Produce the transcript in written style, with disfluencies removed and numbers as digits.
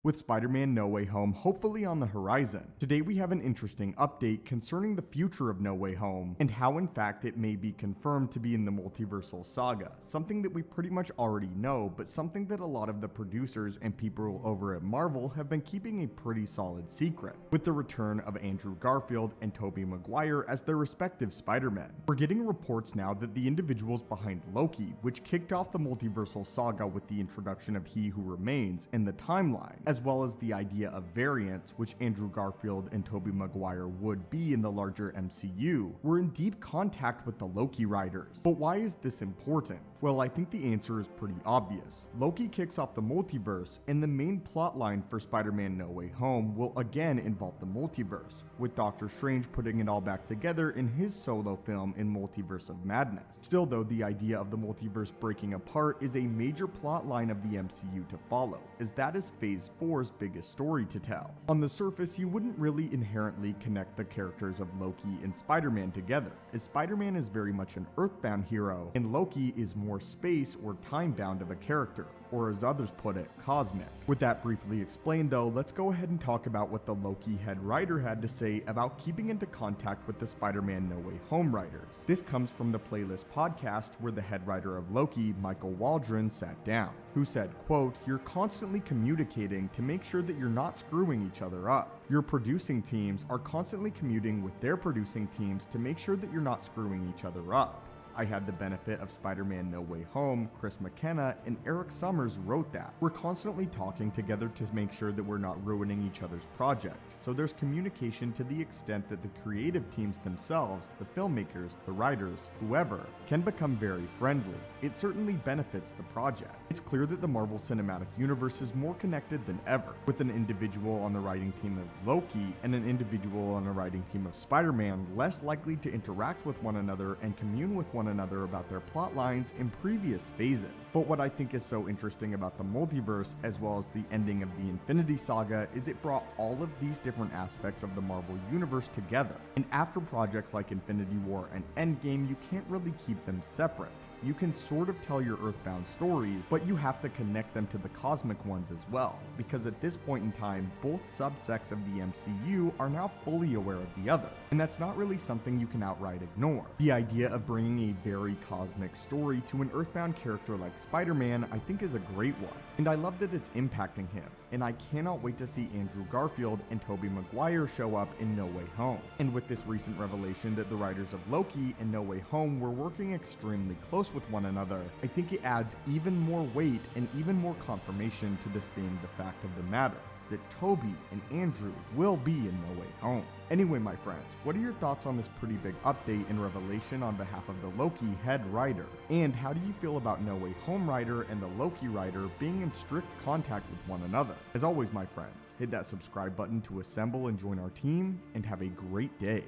With Spider-Man No Way Home hopefully on the horizon, today we have an interesting update concerning the future of No Way Home and how in fact it may be confirmed to be in the multiversal saga, something that we pretty much already know, but something that a lot of the producers and people over at Marvel have been keeping a pretty solid secret, with the return of Andrew Garfield and Tobey Maguire as their respective Spider-Men. We're getting reports now that the individuals behind Loki, which kicked off the multiversal saga with the introduction of He Who Remains in the timeline, as well as the idea of variants, which Andrew Garfield and Tobey Maguire would be in the larger MCU, were in deep contact with the Loki writers. But why is this important? Well, I think the answer is pretty obvious. Loki kicks off the multiverse, and the main plotline for Spider-Man No Way Home will again involve the multiverse, with Doctor Strange putting it all back together in his solo film in Multiverse of Madness. Still though, the idea of the multiverse breaking apart is a major plotline of the MCU to follow, as that is Phase 4's biggest story to tell. On the surface, you wouldn't really inherently connect the characters of Loki and Spider-Man together, as Spider-Man is very much an Earthbound hero, and Loki is more space or time-bound of a character, or as others put it, cosmic. With that briefly explained though, let's go ahead and talk about what the Loki head writer had to say about keeping into contact with the Spider-Man No Way Home writers. This comes from the Playlist podcast, where the head writer of Loki, Michael Waldron, sat down, who said, quote, "You're constantly communicating to make sure that you're not screwing each other up. Your producing teams are constantly commuting with their producing teams to make sure that you're not screwing each other up. I had the benefit of Spider-Man No Way Home. Chris McKenna and Eric Summers wrote that. We're constantly talking together to make sure that we're not ruining each other's project, so there's communication to the extent that the creative teams themselves, the filmmakers, the writers, whoever, can become very friendly. It certainly benefits the project. It's clear that the Marvel Cinematic Universe is more connected than ever, with an individual on the writing team of Loki and an individual on the writing team of Spider-Man less likely to interact with one another and commune with one another about their plot lines in previous phases. But what I think is so interesting about the multiverse, as well as the ending of the Infinity Saga, is it brought all of these different aspects of the Marvel Universe together. And after projects like Infinity War and Endgame, you can't really keep them separate. You can sort of tell your Earthbound stories, but you have to connect them to the cosmic ones as well, because at this point in time, both subsects of the MCU are now fully aware of the other, and that's not really something you can outright ignore. The idea of bringing a very cosmic story to an Earthbound character like Spider-Man, I think, is a great one, and I love that it's impacting him, and I cannot wait to see Andrew Garfield and Tobey Maguire show up in No Way Home. And with this recent revelation that the writers of Loki and No Way Home were working extremely close with one another, I think it adds even more weight and even more confirmation to this being the fact of the matter, that Tobey and Andrew will be in No Way Home. Anyway, my friends, what are your thoughts on this pretty big update and revelation on behalf of the Loki head writer? And how do you feel about No Way Home writer and the Loki writer being in strict contact with one another? As always, my friends, hit that subscribe button to assemble and join our team, and have a great day.